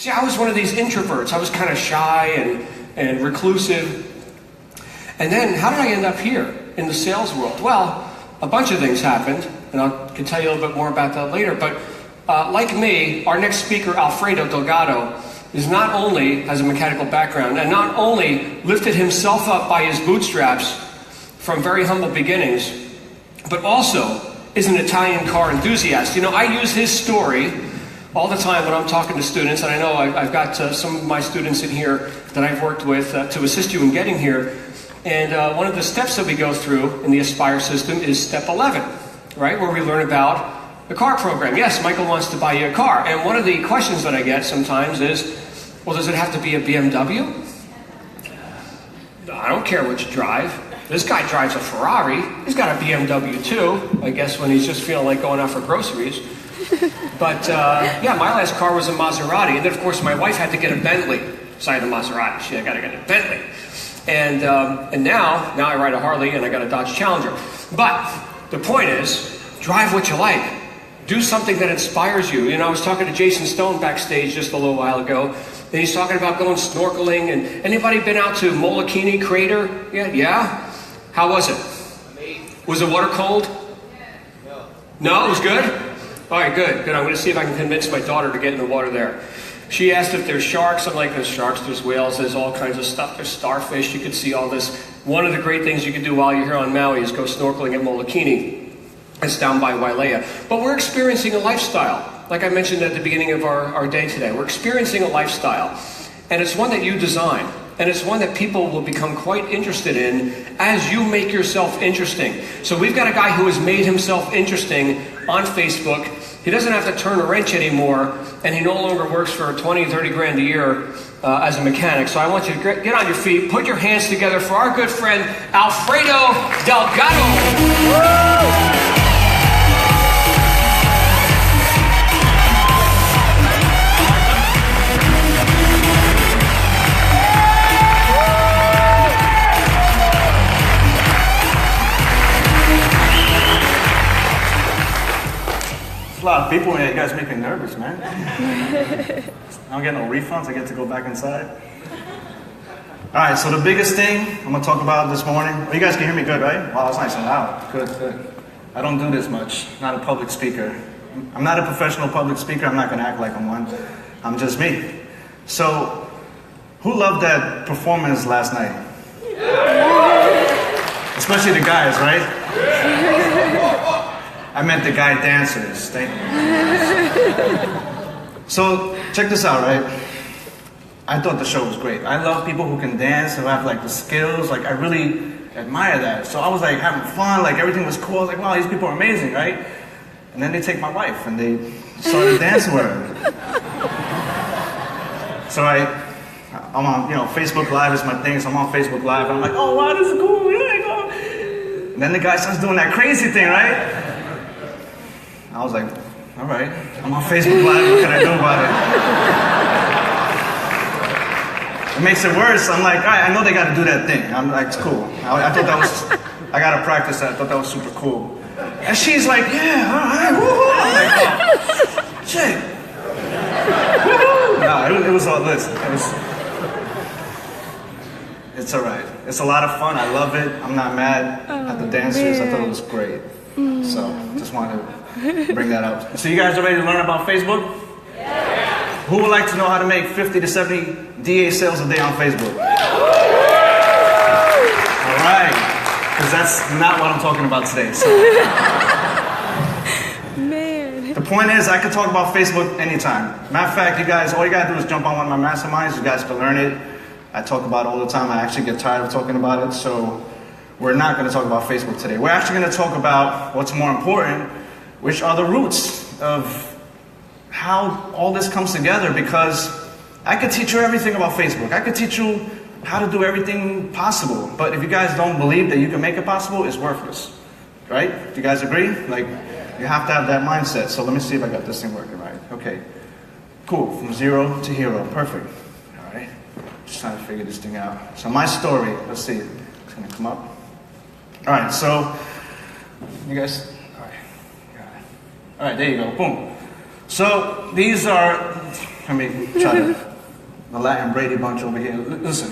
See, I was one of these introverts. I was kind of shy and reclusive. And then, how did I end up here in the sales world? Well, a bunch of things happened, and I can tell you a little bit more about that later. But like me, our next speaker, Alfredo Delgado, is not only has a mechanical background and not only lifted himself up by his bootstraps from very humble beginnings, but also is an Italian car enthusiast. You know, I use his story all the time when I'm talking to students, and I know I've got some of my students in here that I've worked with to assist you in getting here. And one of the steps that we go through in the Aspire system is step 11, right, where we learn about the car program. Yes, Michael wants to buy you a car. And one of the questions that I get sometimes is, well, does it have to be a BMW? I don't care what you drive. This guy drives a Ferrari. He's got a BMW too, I guess when he's just feeling like going out for groceries. But yeah, my last car was a Maserati. And then, of course, my wife had to get a Bentley. So I had a Maserati. She got to get a Bentley. And now I ride a Harley and I got a Dodge Challenger. But the point is, drive what you like. Do something that inspires you. You know, I was talking to Jason Stone backstage just a little while ago, and he's talking about going snorkeling. And anybody been out to Molokini Crater? Yeah? How was it? Amazing. Was the water cold? No. No, it was good? All right, good. I'm going to see if I can convince my daughter to get in the water there. She asked if there's sharks. I'm like, there's sharks, there's whales, there's all kinds of stuff. There's starfish. You can see all this. One of the great things you can do while you're here on Maui is go snorkeling at Molokini. It's down by Wailea. But we're experiencing a lifestyle. Like I mentioned at the beginning of our day today, we're experiencing a lifestyle. And it's one that you design. And it's one that people will become quite interested in as you make yourself interesting. So we've got a guy who has made himself interesting on Facebook. He doesn't have to turn a wrench anymore, and he no longer works for 20, 30 grand a year as a mechanic. So I want you to get on your feet, put your hands together for our good friend, Alfredo Delgado. Woo! A lot of people here. You guys make me nervous, man. I don't get no refunds. I get to go back inside. All right, so the biggest thing I'm going to talk about this morning. Oh, you guys can hear me good, right? Wow, that's nice and loud. Good. I don't do this much. Not a public speaker. I'm not a professional public speaker. I'm not going to act like I'm one. I'm just me. So, who loved that performance last night? Especially the guys, right? I meant the guy dancers. Thank you. So, check this out, right? I thought the show was great. I love people who can dance, who have like the skills. Like, I really admire that. So I was like having fun, like everything was cool. I was like, wow, these people are amazing, right? And then they take my wife and they started dancing with her. So I'm on, Facebook Live is my thing. So I'm on Facebook Live and I'm like, oh wow, this is cool. Yeah. And then the guy starts doing that crazy thing, right? I was like, all right, I'm on Facebook Live, what can I do about it? It makes it worse. I'm like, all right, I know they got to do that thing. I'm like, it's cool. I thought that was, I got to practice that. I thought that was super cool. And she's like, yeah, all right, woohoo. I'm like, oh, shit. Woohoo. No, it was all, listen, it's all right. It's a lot of fun. I love it. I'm not mad at the dancers. I thought it was great. So, just wanted to bring that up. So you guys are ready to learn about Facebook? Yeah. Who would like to know how to make 50 to 70 DA sales a day on Facebook? All right. Because that's not what I'm talking about today. So. Man. The point is, I can talk about Facebook anytime. Matter of fact, you guys, all you got to do is jump on one of my masterminds. You guys can learn it. I talk about it all the time. I actually get tired of talking about it. So we're not going to talk about Facebook today. We're actually going to talk about what's more important, which are the roots of how all this comes together, because I could teach you everything about Facebook. I could teach you how to do everything possible. But if you guys don't believe that you can make it possible, it's worthless. Right? Do you guys agree? Like, you have to have that mindset. So let me see if I got this thing working right. Okay. Cool. From zero to hero. Perfect. All right. Just trying to figure this thing out. So my story, let's see. It's going to come up. All right. So, you guys... All right, there you go, boom. So these are Let me try to, the Latin Brady Bunch over here. Listen.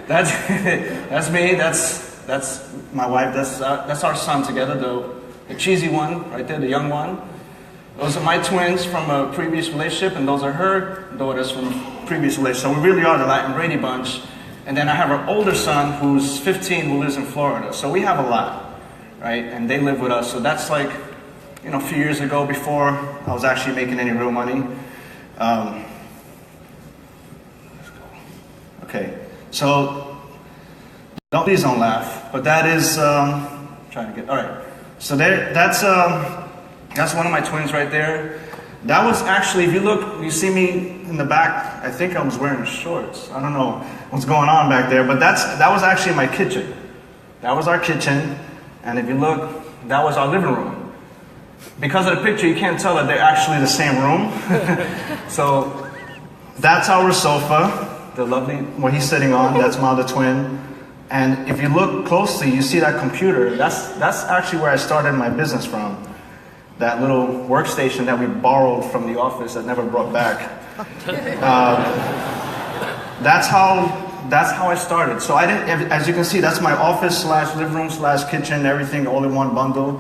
That's me. That's my wife. That's our son together. The cheesy one right there, the young one. Those are my twins from a previous relationship, and those are her daughters from a previous relationship. So we really are the Latin Brady Bunch. And then I have our older son who's 15 who lives in Florida. So we have a lot, right? And they live with us. So that's like, a few years ago before I was actually making any real money. Okay, so please don't laugh, but that is, trying to get, all right. So that's one of my twins right there. That was actually, if you look, you see me in the back, I think I was wearing shorts. I don't know what's going on back there, but that was actually my kitchen. That was our kitchen, and if you look, that was our living room. Because of the picture, you can't tell that they're actually the same room. So that's our sofa, the lovely, what he's sitting on, that's my other twin. And if you look closely, you see that computer. That's actually where I started my business from. That little workstation that we borrowed from the office that never brought back. That's how I started. So I didn't, as you can see, that's my office / living room / kitchen, everything all in one bundle.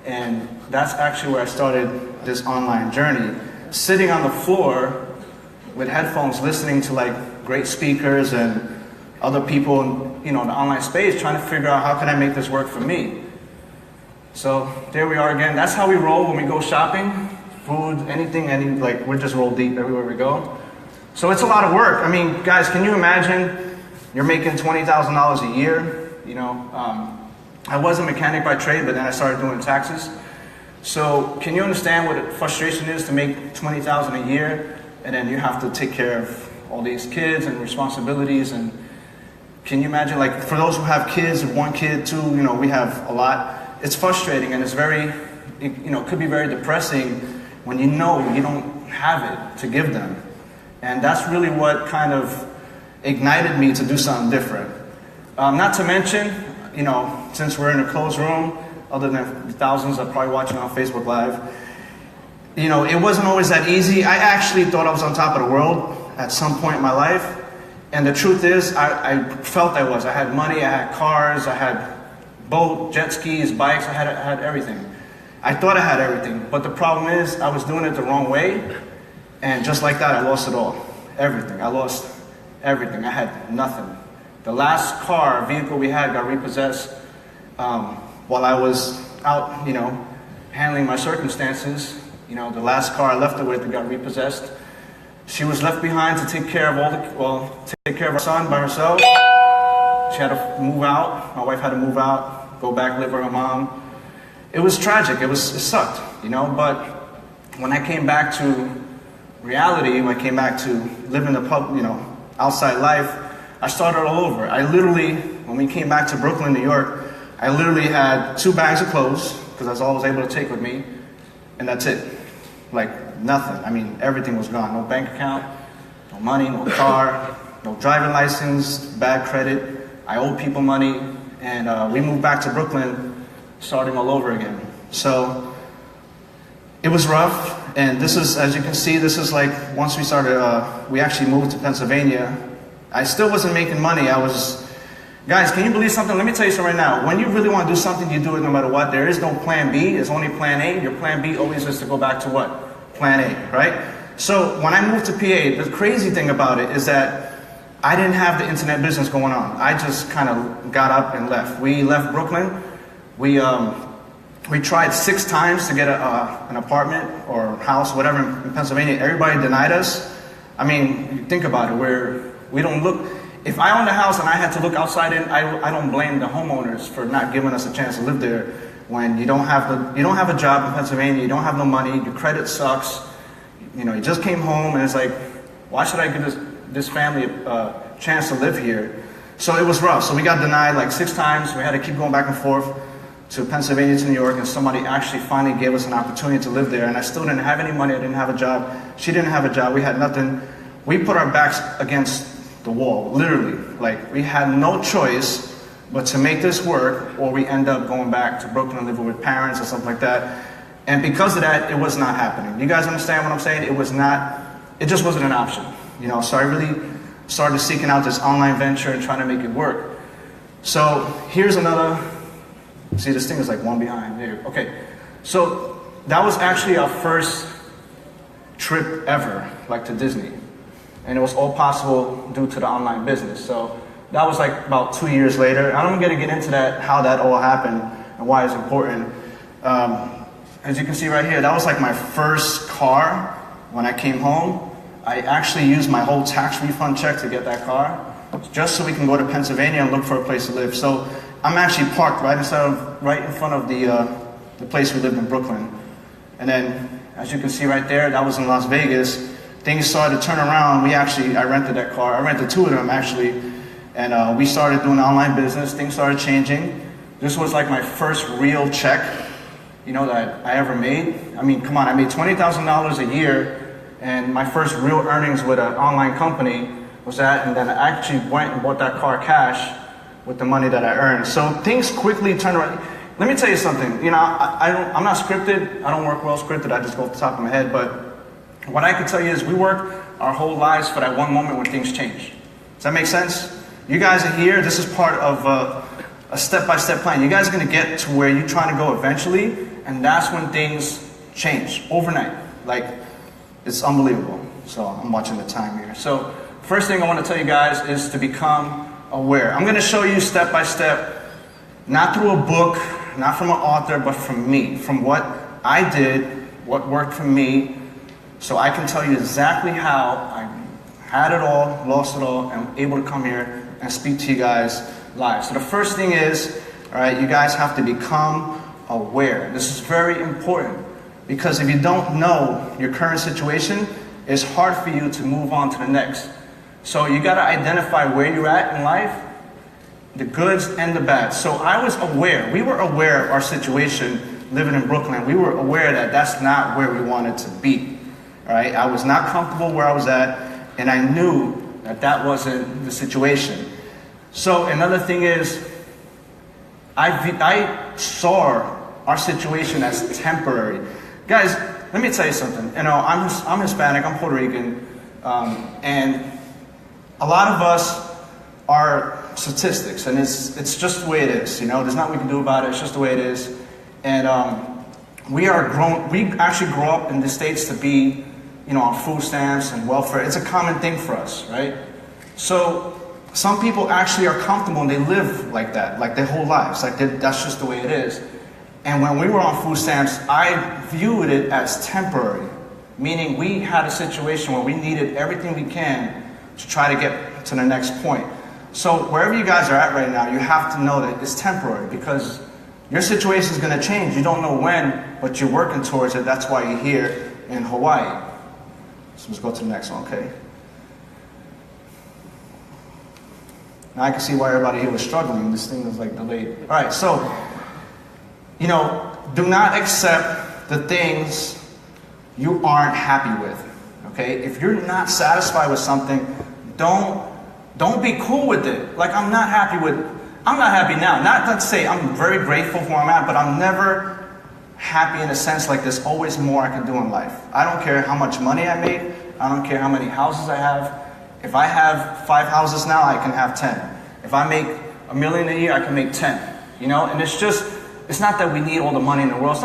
And that's actually where I started this online journey. Sitting on the floor with headphones, listening to like great speakers and other people in the online space, trying to figure out how can I make this work for me. So there we are again. That's how we roll when we go shopping, food, anything, we just roll deep everywhere we go. So it's a lot of work. I mean, guys, can you imagine you're making $20,000 a year? I was a mechanic by trade, but then I started doing taxes. So can you understand what frustration is to make $20,000 a year, and then you have to take care of all these kids and responsibilities? And can you imagine, like, for those who have kids, one kid, two, we have a lot. It's frustrating, and it's it could be very depressing when you don't have it to give them. And that's really what kind of ignited me to do something different. Not to mention, since we're in a closed room, other than the thousands that are probably watching on Facebook Live, it wasn't always that easy. I actually thought I was on top of the world at some point in my life. And the truth is, I felt I was. I had money, I had cars, I had boat, jet skis, bikes, I had everything. I thought I had everything, but the problem is I was doing it the wrong way, and just like that, I lost it all. Everything. I lost everything. I had nothing. The last vehicle we had got repossessed while I was out, handling my circumstances. The last car I left her with got repossessed. She was left behind to take care of our son by herself. She had to move out. My wife had to move out, go back, live with her mom. It was tragic. It sucked, But when I came back to reality, when I came back to living the outside life, I started all over. When we came back to Brooklyn, New York, I literally had 2 bags of clothes, because that's all I was able to take with me, and that's it. Like, nothing. I mean, everything was gone. No bank account, no money, no car, no driving license, bad credit. I owed people money, and we moved back to Brooklyn, starting all over again. So it was rough, and this is, as you can see, this is like, once we started, we actually moved to Pennsylvania. I still wasn't making money. Guys, can you believe something? Let me tell you something right now. When you really want to do something, you do it no matter what. There is no plan B. There's only plan A. Your plan B always is to go back to what? Plan A, right? So when I moved to PA, the crazy thing about it is that I didn't have the internet business going on. I just kind of got up and left. We left Brooklyn. We tried 6 times to get an apartment or house, whatever, in Pennsylvania. Everybody denied us. I mean, think about it. We don't look. If I owned a house and I had to look outside in, I don't blame the homeowners for not giving us a chance to live there. When you don't have a job in Pennsylvania, you don't have no money, your credit sucks. You just came home, and it's like, why should I give this family a chance to live here? So it was rough. So we got denied like 6 times. We had to keep going back and forth to Pennsylvania to New York, and somebody actually finally gave us an opportunity to live there. And I still didn't have any money. I didn't have a job. She didn't have a job. We had nothing. We put our backs against the wall, literally. Like, we had no choice but to make this work, or we end up going back to Brooklyn and living with parents or something like that. And because of that, it was not happening. You guys understand what I'm saying? It just wasn't an option. So I really started seeking out this online venture and trying to make it work. So here's another, see this thing is like one behind there. Okay, so that was actually our first trip ever, like to Disney. And it was all possible due to the online business. So that was like about 2 years later. I'm gonna get into that, how that all happened and why it's important. As you can see right here, that was like my first car when I came home. I actually used my whole tax refund check to get that car, just so we can go to Pennsylvania and look for a place to live. So I'm actually parked right in front of the place we lived in Brooklyn. And then, as you can see right there, that was in Las Vegas. Things started to turn around. I rented that car. I rented 2 of them actually. And we started doing online business. Things started changing. This was like my first real check, that I ever made. I mean, come on, I made $20,000 a year. And my first real earnings with an online company was that. And then I actually went and bought that car cash with the money that I earned. So things quickly turned around. Let me tell you something. I'm not scripted. I don't work well scripted. I just go off the top of my head. But what I can tell you is we work our whole lives for that one moment when things change. Does that make sense? You guys are here. This is part of a step-by-step plan. You guys are going to get to where you're trying to go eventually, and that's when things change overnight. Like, it's unbelievable. So I'm watching the time here. So first thing I want to tell you guys is to become aware. I'm going to show you step-by-step, not through a book, not from an author, but from me, from what I did, what worked for me, so I can tell you exactly how I had it all, lost it all, and able to come here and speak to you guys live. So the first thing is, all right, you guys have to become aware. This is very important, because if you don't know your current situation, it's hard for you to move on to the next. So you got to identify where you're at in life, the goods and the bad. So I was aware. We were aware of our situation living in Brooklyn. We were aware that that's not where we wanted to be. All right? I was not comfortable where I was at, and I knew that that wasn't the situation. So another thing is, I saw our situation as temporary. Guys, let me tell you something. I'm Hispanic, I'm Puerto Rican, and a lot of us are statistics, and it's just the way it is. There's nothing we can do about it. It's just the way it is. And we actually grow up in the States to be, on food stamps and welfare. It's a common thing for us, right? So some people actually are comfortable and they live like that, like their whole lives. Like that's just the way it is. And when we were on food stamps, I viewed it as temporary, meaning we had a situation where we needed everything we can to try to get to the next point. So wherever you guys are at right now, you have to know that it's temporary, because your situation is going to change. You don't know when, but you're working towards it. That's why you're here in Hawaii. So let's go to the next one, okay? Now I can see why everybody here was struggling. This thing was like delayed. All right, so, do not accept the things you aren't happy with, okay? If you're not satisfied with something, don't be cool with it. Like, I'm not happy now. Not to say I'm very grateful for where I'm at, but I'm never happy in a sense like there's always more I can do in life. I don't care how much money I made. I don't care how many houses I have. If I have 5 houses now, I can have 10. If I make $1 million a year, I can make 10. And it's not that we need all the money in the world.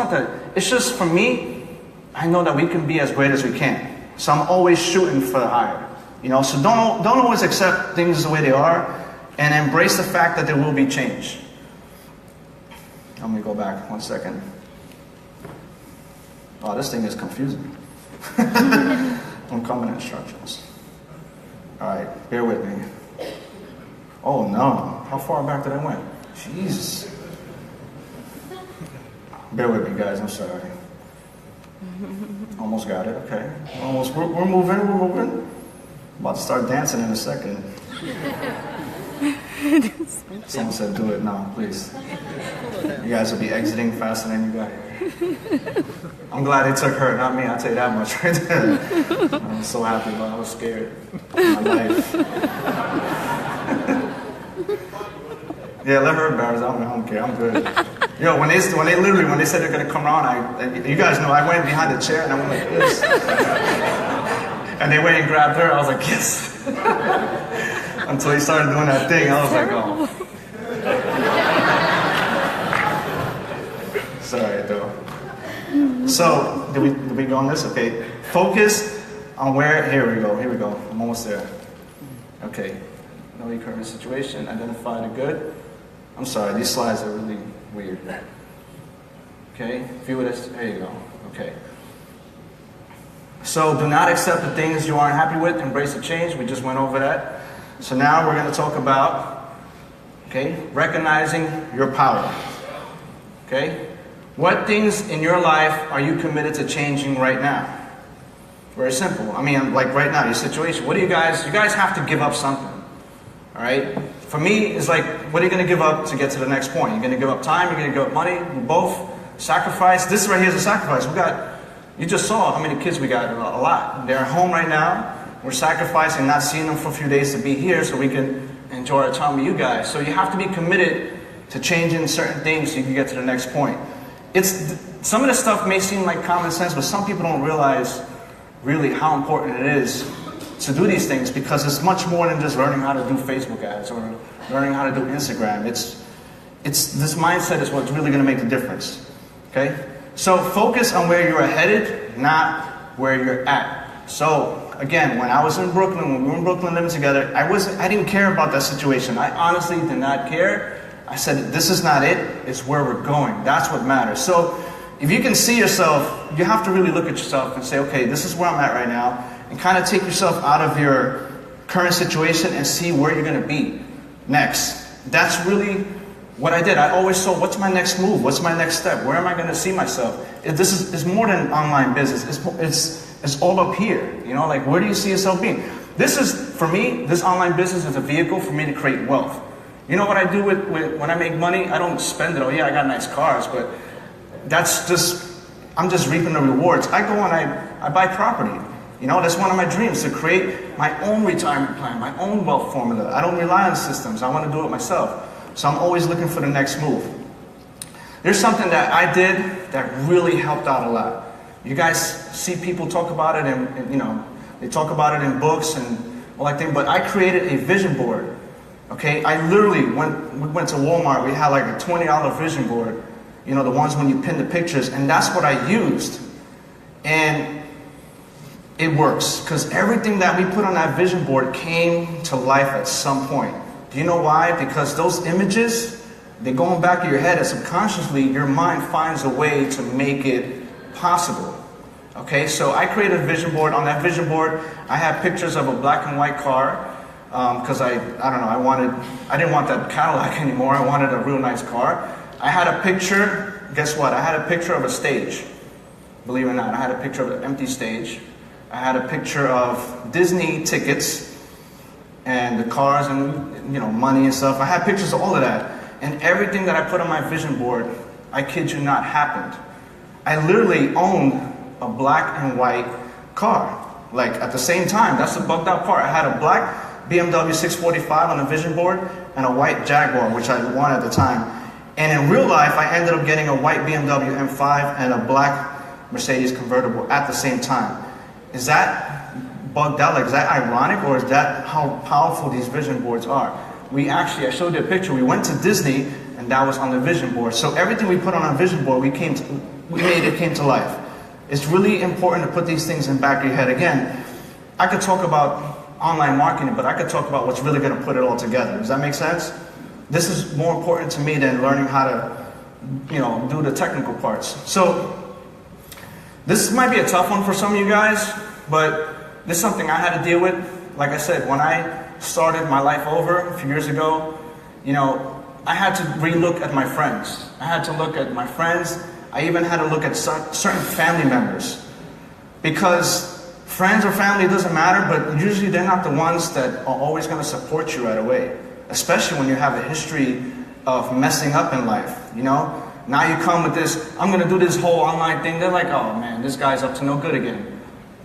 It's just, for me, I know that we can be as great as we can. So I'm always shooting for the higher. So don't always accept things the way they are, and embrace the fact that there will be change. Let me go back 1 second. Oh, this thing is confusing. Uncommon instructions. All right, bear with me. Oh no, how far back did I went? Jesus. Bear with me, guys, I'm sorry. Almost got it, okay. Almost, we're moving. About to start dancing in a second. Someone said do it now, please. You guys will be exiting faster than you got here. I'm glad they took her, not me, I'll tell you that much right there. I'm so happy, but I was scared in my life. Yeah, let her embarrass. I don't care, I'm good. Yo, when they said they're gonna come around, you guys know I went behind the chair and I went like this, and they went and grabbed her. I was like, yes. Until he started doing that thing, I was like, oh. Sorry, though. So, did we go on this? Okay. Focus on where. Here we go. I'm almost there. Okay. Know your current situation. Identify the good. I'm sorry. These slides are really weird. Okay. View it as. There you go. Okay. So, do not accept the things you aren't happy with. Embrace the change. We just went over that. So now we're going to talk about, okay, recognizing your power. Okay? What things in your life are you committed to changing right now? Very simple. I mean, like right now, your situation. What do you guys have to give up something. All right? For me, it's like, what are you going to give up to get to the next point? You're going to give up time, you're going to give up money, both. Sacrifice. This right here is a sacrifice. You just saw how many kids we got, a lot. They're at home right now. We're sacrificing not seeing them for a few days to be here so we can enjoy our time with you guys. So you have to be committed to changing certain things so you can get to the next point. Some of this stuff may seem like common sense, but some people don't realize really how important it is to do these things, because it's much more than just learning how to do Facebook ads or learning how to do Instagram. It's this mindset is what's really going to make the difference. Okay? So focus on where you're headed, not where you're at. So again, when I was in Brooklyn, when we were in Brooklyn living together, I didn't care about that situation. I honestly did not care. I said, this is not it, it's where we're going. That's what matters. So if you can see yourself, you have to really look at yourself and say, okay, this is where I'm at right now, and kind of take yourself out of your current situation and see where you're going to be next. That's really what I did. I always saw, what's my next move? What's my next step? Where am I going to see myself? This is more than online business. It's all up here. You know, like, where do you see yourself being? This is, for me, this online business is a vehicle for me to create wealth. You know what I do with when I make money? I don't spend it. Oh yeah, I got nice cars, but I'm just reaping the rewards. I go and I buy property. You know, that's one of my dreams, to create my own retirement plan, my own wealth formula. I don't rely on systems. I want to do it myself. So I'm always looking for the next move. There's something that I did that really helped out a lot. You guys see people talk about it, and you know, they talk about it in books and all that thing, but I created a vision board. Okay, we went to Walmart, we had like a $20 vision board, you know, the ones when you pin the pictures, and that's what I used. And it works, because everything that we put on that vision board came to life at some point. Do you know why? Because those images, they go in the back of your head, and subconsciously your mind finds a way to make it possible. Okay, so I created a vision board. On that vision board, I have pictures of a black and white car, because I don't know, I didn't want that Cadillac anymore. I wanted a real nice car. I had a picture, guess what? I had a picture of a stage. Believe it or not, I had a picture of an empty stage. I had a picture of Disney tickets and the cars and, you know, money and stuff. I had pictures of all of that. And everything that I put on my vision board, I kid you not, happened. I literally owned a black and white car. Like, at the same time, that's the bugged out part. I had a black BMW 645 on the vision board and a white Jaguar, which I wanted at the time. And in real life, I ended up getting a white BMW M5 and a black Mercedes convertible at the same time. Is that bugged out? Like, is that ironic, or is that how powerful these vision boards are? I showed you a picture. We went to Disney, and that was on the vision board. So everything we put on our vision board, we came to life. It's really important to put these things in the back of your head. Again, I could talk about online marketing, but I could talk about what's really going to put it all together. Does that make sense? This is more important to me than learning how to, you know, do the technical parts. So this might be a tough one for some of you guys, but this is something I had to deal with. Like I said, when I started my life over a few years ago, you know, I had to relook at my friends. I had to look at my friends. I even had to look at certain family members, because friends or family, it doesn't matter, but usually they're not the ones that are always going to support you right away, especially when you have a history of messing up in life, you know? Now you come with this, I'm going to do this whole online thing. They're like, oh man, this guy's up to no good again.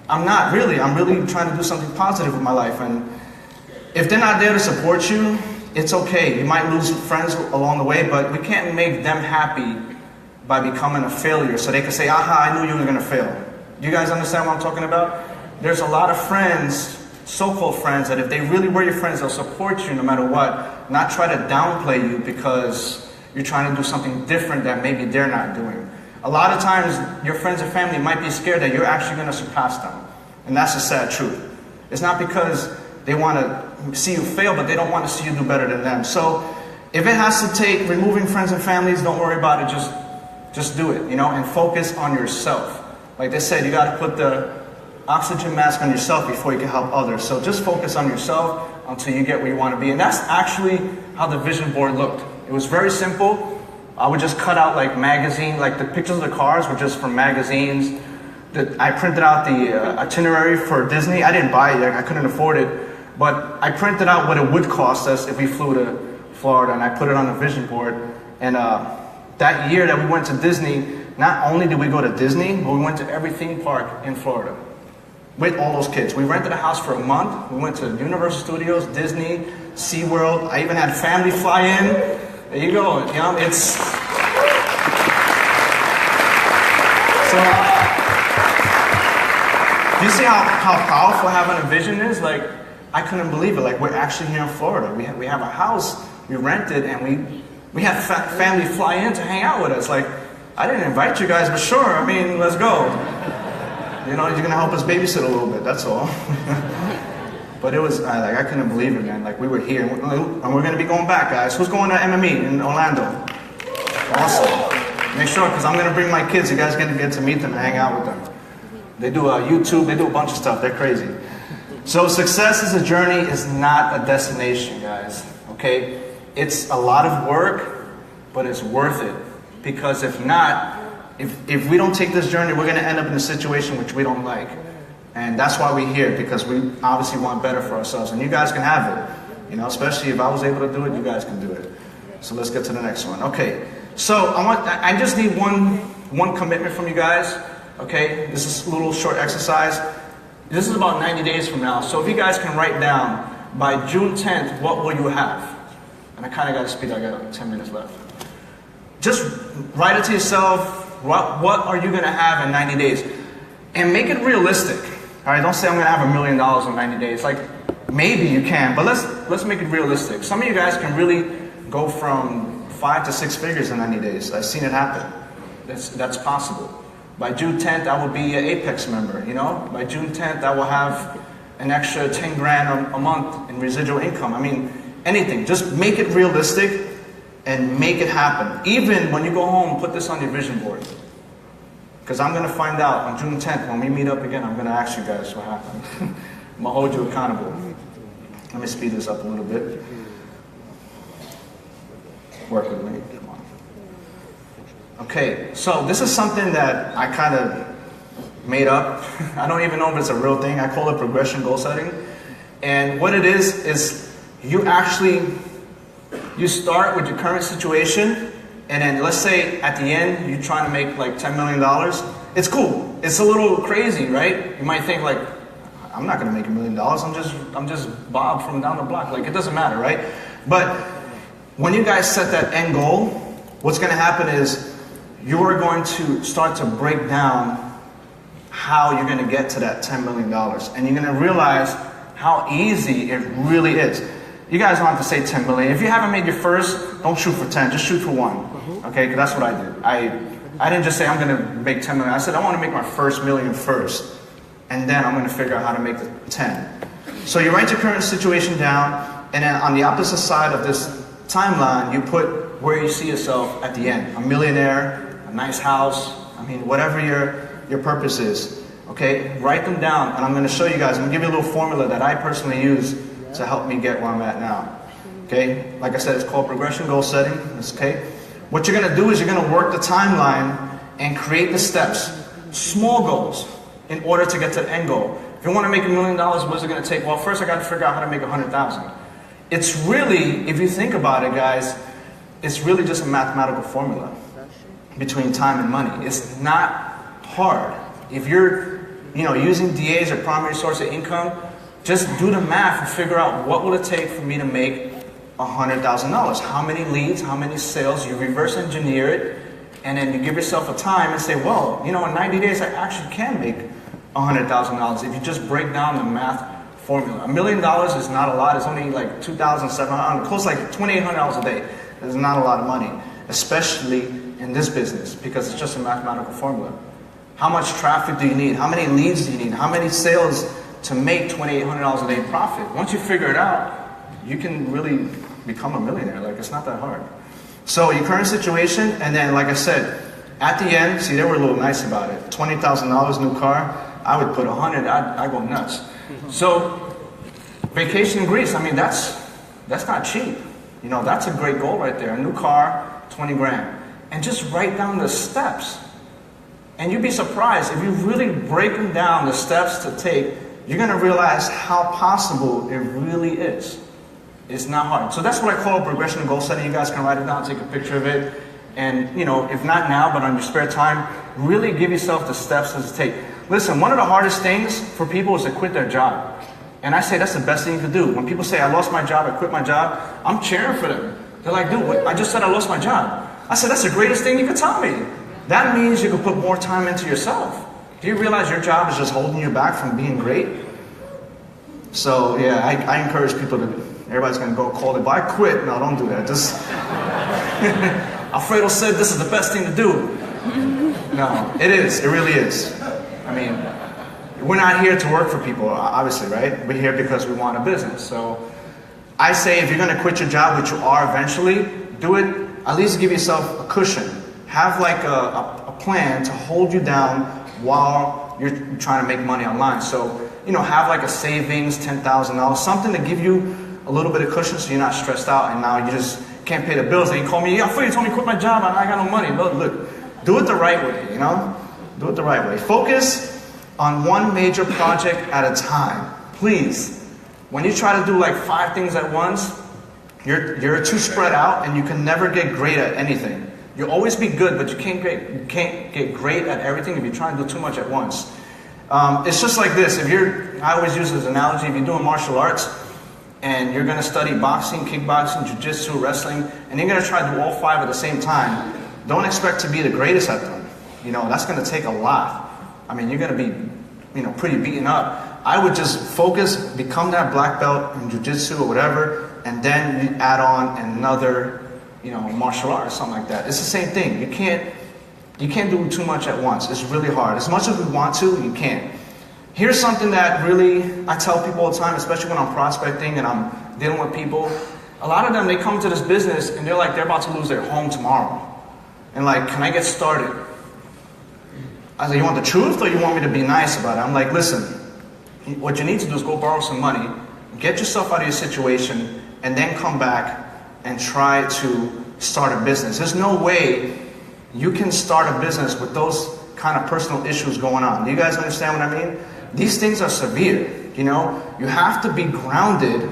I'm not really. I'm really trying to do something positive with my life. And if they're not there to support you, it's okay. You might lose friends along the way, but we can't make them happy by becoming a failure so they can say, aha, I knew you were going to fail. You guys understand what I'm talking about? There's a lot of friends, so-called friends, that if they really were your friends, they'll support you no matter what, not try to downplay you because you're trying to do something different that maybe they're not doing. A lot of times, your friends and family might be scared that you're actually going to surpass them. And that's the sad truth. It's not because they want to see you fail, but they don't want to see you do better than them. So if it has to take removing friends and families, don't worry about it. Just do it, and focus on yourself. Like they said, you got to put the oxygen mask on yourself before you can help others. So just focus on yourself until you get where you want to be. And that's actually how the vision board looked. It was very simple. I would just cut out like magazine, like the pictures of the cars were just from magazines. I printed out the itinerary for Disney. I didn't buy it, I couldn't afford it. But I printed out what it would cost us if we flew to Florida, and I put it on the vision board. And that year that we went to Disney, not only did we go to Disney, but we went to every theme park in Florida with all those kids. We rented a house for a month. We went to Universal Studios, Disney, SeaWorld. I even had family fly in. There you go. It's so. Do you see how powerful having a vision is? Like, I couldn't believe it. Like, we're actually here in Florida. We have a house we rented, and we had family fly in to hang out with us. Like, I didn't invite you guys, but sure. I mean, let's go. You're gonna help us babysit a little bit. That's all. But it was I couldn't believe it, man. Like, we were here, and we're gonna be going back, guys. Who's going to MME in Orlando? Awesome. Make sure, because I'm gonna bring my kids. You guys get to meet them and hang out with them. They do YouTube. They do a bunch of stuff. They're crazy. So success is a journey. It's not a destination, guys. Okay? It's a lot of work, but it's worth it. Because if not, if we don't take this journey, we're going to end up in a situation which we don't like. And that's why we're here, because we obviously want better for ourselves. And you guys can have it. Especially if I was able to do it, you guys can do it. So let's get to the next one. Okay. So I just need one commitment from you guys. Okay? This is a little short exercise. This is about 90 days from now. So if you guys can write down, by June 10th, what will you have? And I kind of got to speed. I got 10 minutes left. Just write it to yourself. What are you going to have in 90 days? And make it realistic. All right, don't say I'm going to have $1 million in 90 days. Like, maybe you can, but let's make it realistic. Some of you guys can really go from 5 to 6 figures in 90 days. I've seen it happen. That's possible. By June 10th, I will be an Apex member, By June 10th, I will have an extra 10 grand a month in residual income. I mean, anything. Just make it realistic and make it happen. Even when you go home, put this on your vision board. Because I'm going to find out on June 10th, when we meet up again, I'm going to ask you guys what happened. I'm going to hold you accountable. Let me speed this up a little bit. Work with me. Come on. Okay, so this is something that I kind of made up. I don't even know if it's a real thing. I call it progression goal setting. And what it is you start with your current situation, and then let's say at the end you're trying to make like $10 million. It's cool. It's a little crazy, right? You might think like, I'm not going to make $1 million. I'm just Bob from down the block. Like, it doesn't matter, right? But when you guys set that end goal, what's going to happen is you are going to start to break down how you're going to get to that $10 million. And you're going to realize how easy it really is. You guys don't have to say 10 million. If you haven't made your first, don't shoot for 10, just shoot for 1. Okay, because that's what I did. I didn't just say I'm going to make 10 million. I said I want to make my first million first, and then I'm going to figure out how to make the 10. So you write your current situation down, and then on the opposite side of this timeline, you put where you see yourself at the end. A millionaire, a nice house, I mean, whatever your purpose is. Okay, write them down, and I'm going to show you guys. I'm going to give you a little formula that I personally use to help me get where I'm at now. Okay, like I said, it's called progression goal setting. Okay, what you're going to do is you're going to work the timeline and create the steps, small goals, in order to get to the end goal. If you want to make $1 million, what is it going to take? Well, first I got to figure out how to make 100,000. It's really, if you think about it, guys, it's really just a mathematical formula between time and money. It's not hard. If you're, using DAs or primary source of income, just do the math and figure out what will it take for me to make $100,000. How many leads, how many sales, you reverse engineer it, and then you give yourself a time and say, well, you know, in 90 days I actually can make $100,000 if you just break down the math formula. $1 million is not a lot. It's only like $2,700, close to like $2,800 a day. It's not a lot of money, especially in this business, because it's just a mathematical formula. How much traffic do you need? How many leads do you need? How many sales to make $2,800 a day profit? Once you figure it out, you can really become a millionaire. Like, it's not that hard. So your current situation, and then like I said, at the end, see, they were a little nice about it. $20,000 new car, I would put 100, I'd go nuts. So vacation in Greece, I mean, that's not cheap. You know, that's a great goal right there. A new car, 20 grand. And just write down the steps. And you'd be surprised, if you really break them down, the steps to take, you're gonna realize how possible it really is. It's not hard. So that's what I call progression and goal setting. You guys can write it down, take a picture of it. And, you know, if not now, but on your spare time, really give yourself the steps to take. Listen, one of the hardest things for people is to quit their job. And I say that's the best thing you can do. When people say, I lost my job, I quit my job, I'm cheering for them. They're like, dude, what? I just said I lost my job. I said, that's the greatest thing you could tell me. That means you can put more time into yourself. Do you realize your job is just holding you back from being great? So, yeah, I encourage people to, everybody's going to go call it, but I quit. No, don't do that. Just, Alfredo said this is the best thing to do. No, it is. It really is. I mean, we're not here to work for people, obviously, right? We're here because we want a business. So I say if you're going to quit your job, which you are eventually, do it, at least give yourself a cushion. Have like a plan to hold you down while you're trying to make money online. So, you know, have like a savings, $10,000, something to give you a little bit of cushion so you're not stressed out and now you just can't pay the bills. And you call me, yeah, you told me to quit my job and I got no money. Look, do it the right way, you know? Do it the right way. Focus on one major project at a time, please. When you try to do like 5 things at once, you're too spread out and you can never get great at anything. You'll always be good, but you can't get great at everything if you try to do too much at once. It's just like this. I always use this analogy. If you're doing martial arts and you're going to study boxing, kickboxing, jiu-jitsu, wrestling, and you're going to try to do all 5 at the same time, don't expect to be the greatest at them. You know, that's going to take a lot. I mean, you're going to be, you know, pretty beaten up. I would just focus, become that black belt in jiu-jitsu or whatever, and then you add on another, you know, martial art or something like that. It's the same thing. You can't do too much at once. It's really hard. As much as we want to, you can't. Here's something that really I tell people all the time, especially when I'm prospecting and I'm dealing with people. A lot of them, they come to this business and they're like, they're about to lose their home tomorrow. And like, can I get started? I said, you want the truth or you want me to be nice about it? I'm like, listen, what you need to do is go borrow some money, get yourself out of your situation, and then come back and try to start a business. There's no way you can start a business with those kind of personal issues going on. Do you guys understand what I mean? These things are severe, you know? You have to be grounded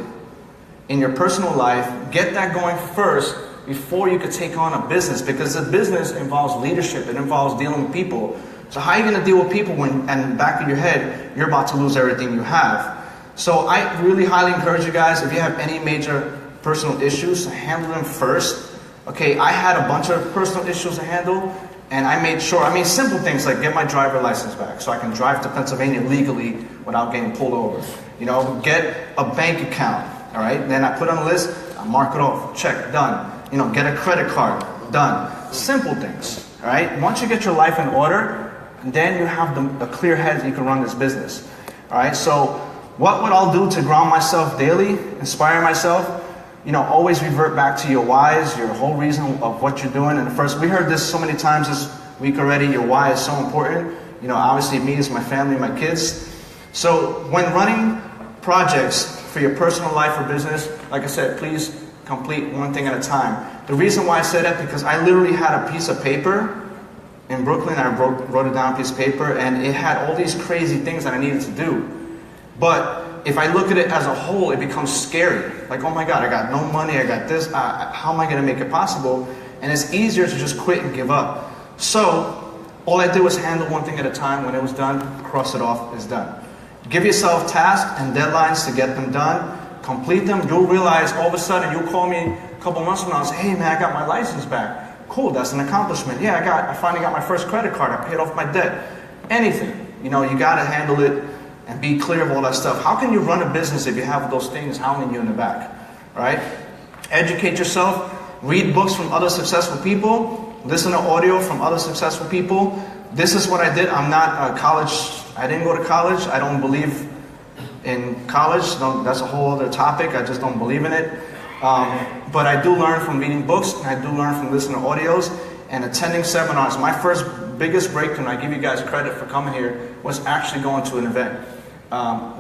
in your personal life, get that going first before you could take on a business, because a business involves leadership, it involves dealing with people. So how are you going to deal with people when, and in the back of your head, you're about to lose everything you have? So I really highly encourage you guys, if you have any major personal issues, handle them first. Okay, I had a bunch of personal issues to handle, and I made sure, I mean, simple things like get my driver license back so I can drive to Pennsylvania legally without getting pulled over. You know, get a bank account, all right? Then I put on a list, I mark it off, check, done. You know, get a credit card, done. Simple things, all right? Once you get your life in order, then you have the clear head that you can run this business, all right? So what would I do to ground myself daily, inspire myself? You know, always revert back to your whys, your whole reason of what you're doing. And first, we heard this so many times this week already, your why is so important. You know, obviously me is my family, my kids. So when running projects for your personal life or business, like I said, please complete one thing at a time. The reason why I said that, because I literally had a piece of paper in Brooklyn. I wrote it down on a piece of paper, and it had all these crazy things that I needed to do. But if I look at it as a whole, it becomes scary. Like, oh my God, I got no money, I got this, how am I gonna make it possible? And it's easier to just quit and give up. So, all I did was handle one thing at a time. When it was done, cross it off, it's done. Give yourself tasks and deadlines to get them done. complete them, you'll realize all of a sudden you'll call me a couple months from now and say, hey man, I got my license back. Cool, that's an accomplishment. Yeah, I finally got my first credit card. I paid off my debt. Anything. You know, you got to handle it and be clear of all that stuff. How can you run a business if you have those things hounding you in the back? Right? Educate yourself. Read books from other successful people. Listen to audio from other successful people. This is what I did. I'm not a college. I didn't go to college. I don't believe in college. That's a whole other topic. I just don't believe in it. But I do learn from reading books, and I do learn from listening to audios and attending seminars. My first biggest breakthrough, and I give you guys credit for coming here, was actually going to an event.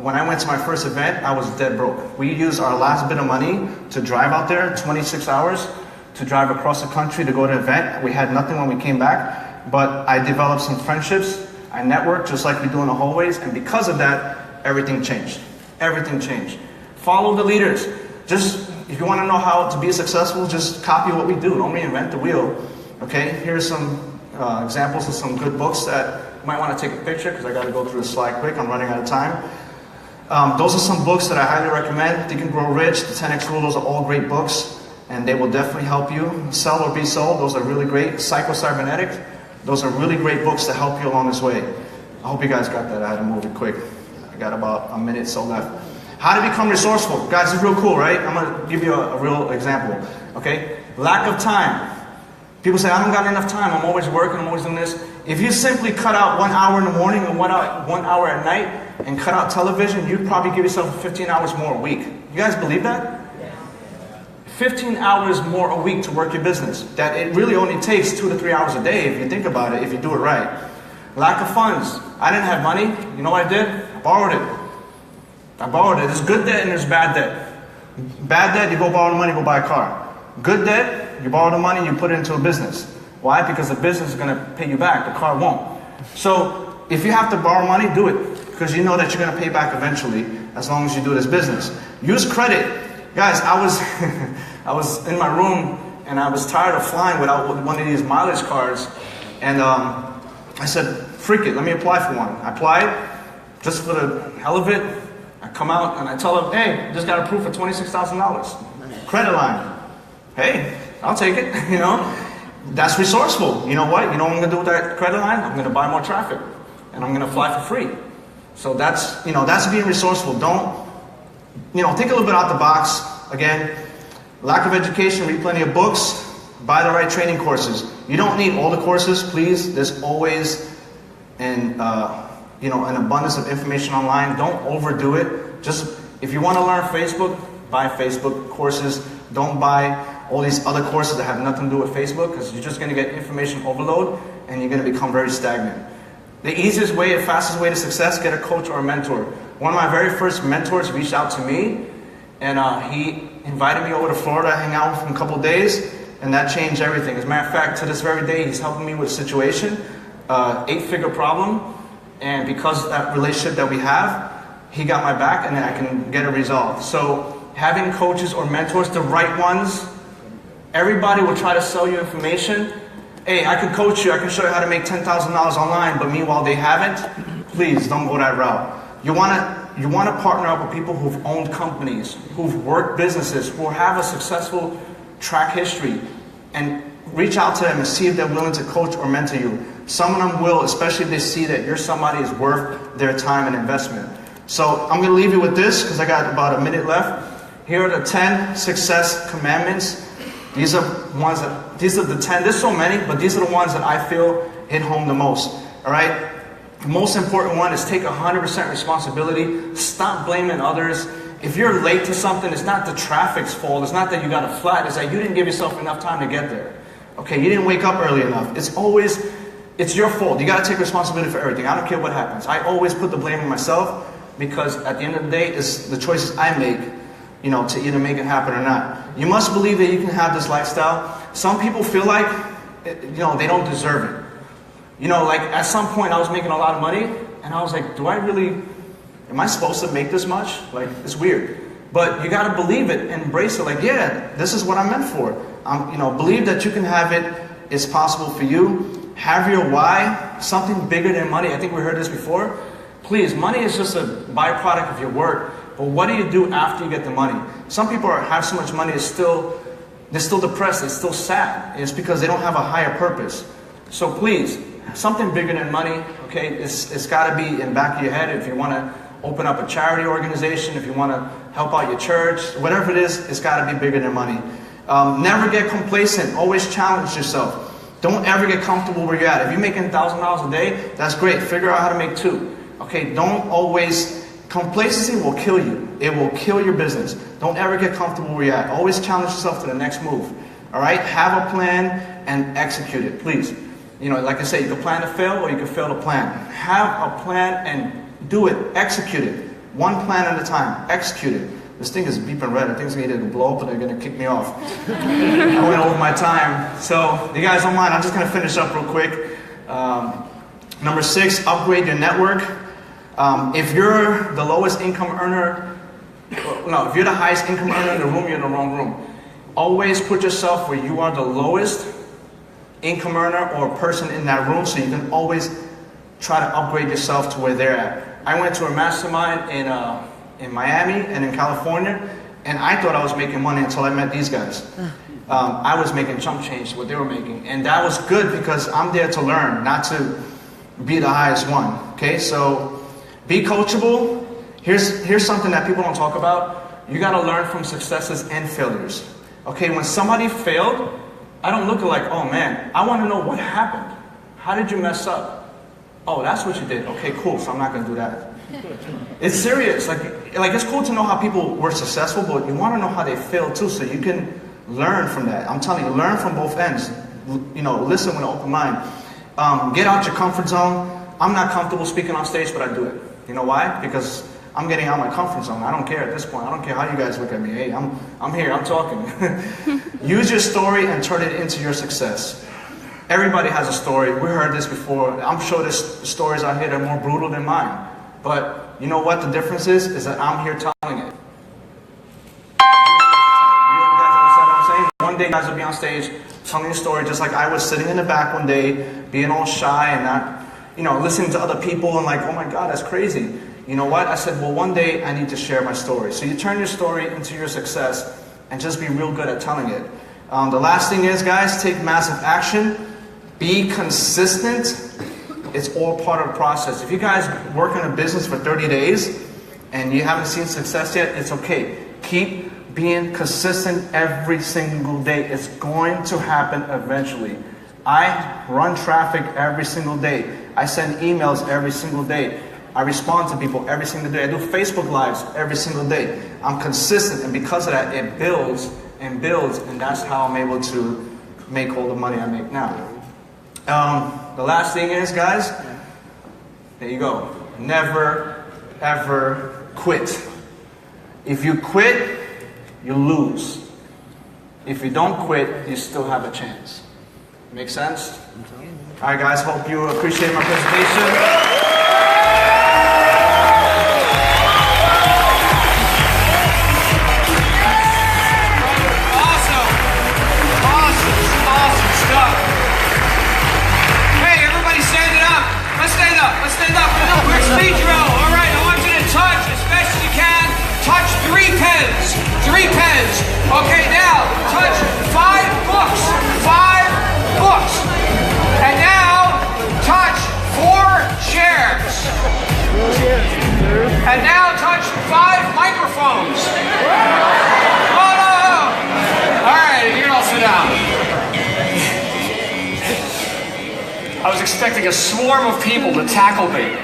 When I went to my first event, I was dead broke. We used our last bit of money to drive out there, 26 hours, to drive across the country to go to an event. We had nothing when we came back, but I developed some friendships. I networked just like we do in the hallways, and because of that, everything changed. Everything changed. Follow the leaders. Just, if you want to know how to be successful, just copy what we do. Don't reinvent the wheel. Okay, here's some examples of some good books that you might want to take a picture, because I got to go through the slide quick. I'm running out of time. Those are some books that I highly recommend. Think and Grow Rich, The 10X Rule, those are all great books, and they will definitely help you. Sell or Be Sold, those are really great. Psycho-Cybernetics, those are really great books to help you along this way. I hope you guys got that. I had to move it quick. I got about a minute so left. How to become resourceful. Guys, this is real cool, right? I'm going to give you a real example. Okay? Lack of time. People say, I don't got enough time. I'm always working. I'm always doing this. If you simply cut out 1 hour in the morning and 1 hour at night and cut out television, you'd probably give yourself 15 hours more a week. You guys believe that? 15 hours more a week to work your business. That it really only takes 2 to 3 hours a day if you think about it, if you do it right. Lack of funds. I didn't have money. You know what I did? I borrowed it. There's good debt and there's bad debt. Bad debt, you go borrow the money, go buy a car. Good debt, you borrow the money, you put it into a business. Why? Because the business is going to pay you back. The car won't. So if you have to borrow money, do it. Because you know that you're going to pay back eventually, as long as you do this business. Use credit. Guys, I was in my room and I was tired of flying without one of these mileage cards. And I said, freak it, let me apply for one. I applied just for the hell of it. I come out and I tell them, hey, just got approved for $26,000. Credit line. Hey, I'll take it, you know. That's resourceful. You know what? You know what I'm going to do with that credit line? I'm going to buy more traffic. And I'm going to fly for free. So that's being resourceful. Don't, think a little bit out the box. Again, lack of education, read plenty of books, buy the right training courses. You don't need all the courses, please. There's always an abundance of information online. Don't overdo it. Just, if you want to learn Facebook, buy Facebook courses. Don't buy all these other courses that have nothing to do with Facebook, because you're just going to get information overload and you're going to become very stagnant. The easiest way and fastest way to success, get a coach or a mentor. One of my very first mentors reached out to me, and he invited me over to Florida to hang out with him a couple of days, and that changed everything. As a matter of fact, to this very day, he's helping me with a situation, 8-figure problem, and because of that relationship that we have, he got my back, and then I can get it resolved. So having coaches or mentors, the right ones, everybody will try to sell you information. Hey, I can coach you, I can show you how to make $10,000 online, but meanwhile they haven't. Please don't go that route. You want to partner up with people who've owned companies, who've worked businesses, who have a successful track history, and reach out to them and see if they're willing to coach or mentor you. Some of them will, especially if they see that you're somebody who's worth their time and investment. So I'm going to leave you with this, because I got about a minute left. Here are the 10 success commandments. These are the 10, there's so many, but these are the ones that I feel hit home the most. All right? The most important one is take 100% responsibility. Stop blaming others. If you're late to something, it's not the traffic's fault. It's not that you got a flat. It's that you didn't give yourself enough time to get there. Okay, you didn't wake up early enough. It's your fault. You got to take responsibility for everything. I don't care what happens. I always put the blame on myself, because at the end of the day, it's the choices I make, to either make it happen or not. You must believe that you can have this lifestyle. Some people feel like, they don't deserve it. Like at some point I was making a lot of money, and I was like, am I supposed to make this much? Like, it's weird. But you got to believe it and embrace it. Like, yeah, this is what I'm meant for. Believe that you can have it. It's possible for you. Have your why, something bigger than money. I think we heard this before. Please, money is just a byproduct of your work. But what do you do after you get the money? Some people have so much money, they're still depressed, they're still sad. It's because they don't have a higher purpose. So please, something bigger than money, okay? It's got to be in the back of your head. If you want to open up a charity organization, if you want to help out your church, whatever it is, it's got to be bigger than money. Never get complacent. Always challenge yourself. Don't ever get comfortable where you're at. If you're making $1,000 a day, that's great. Figure out how to make 2. Okay, don't always... Complacency will kill you. It will kill your business. Don't ever get comfortable where you're at. Always challenge yourself to the next move. All right? Have a plan and execute it, please. You know, like I say, you can plan to fail or you can fail to plan. Have a plan and do it. Execute it. One plan at a time. Execute it. This thing is beeping red. I think it's going to blow up and they're going to kick me off. I went over my time. So, you guys don't mind. I'm just going to finish up real quick. Number 6, upgrade your network. If you're the lowest income earner, no, if you're the highest income earner in the room, you're in the wrong room. Always put yourself where you are the lowest income earner or person in that room, so you can always try to upgrade yourself to where they're at. I went to a mastermind in Miami and in California, and I thought I was making money until I met these guys. I was making chump change what they were making, and that was good because I'm there to learn, not to be the highest one. Okay, so be coachable. Here's something that people don't talk about. You got to learn from successes and failures. Okay, when somebody failed, I don't look at like, oh man, I want to know what happened. How did you mess up? Oh, that's what you did. Okay, cool. So I'm not going to do that. It's serious. Like it's cool to know how people were successful, but you want to know how they failed too, so you can learn from that. I'm telling you, learn from both ends. You know, listen with an open mind. Get out your comfort zone. I'm not comfortable speaking on stage, but I do it. You know why? Because I'm getting out of my comfort zone. I don't care at this point. I don't care how you guys look at me. Hey, I'm here. I'm talking. Use your story and turn it into your success. Everybody has a story. We heard this before. I'm sure there's stories out here that are more brutal than mine. But you know what the difference is that I'm here telling it. You guys understand what I'm saying? One day, guys will be on stage telling a story just like I was sitting in the back one day, being all shy and not, you know, listening to other people and like, oh my God, that's crazy. You know what? I said, well, one day I need to share my story. So you turn your story into your success and just be real good at telling it. The last thing is, guys, take massive action. Be consistent. It's all part of the process. If you guys work in a business for 30 days and you haven't seen success yet, it's okay. Keep being consistent every single day. It's going to happen eventually. I run traffic every single day. I send emails every single day. I respond to people every single day. I do Facebook Lives every single day. I'm consistent, and because of that, it builds and builds, and that's how I'm able to make all the money I make now. The last thing is, guys, there you go. Never, ever quit. If you quit, you lose. If you don't quit, you still have a chance. Make sense? All right, guys, hope you appreciate my presentation. Let's stand up. A quick speed drill. All right, I want you to touch as best you can. Touch 3 pens. 3 pens. Okay, now touch 5 books. 5 books. And now touch 4 chairs. And now touch 5 microphones. Oh no! All right, you can all sit down. I was expecting a swarm of people to tackle me.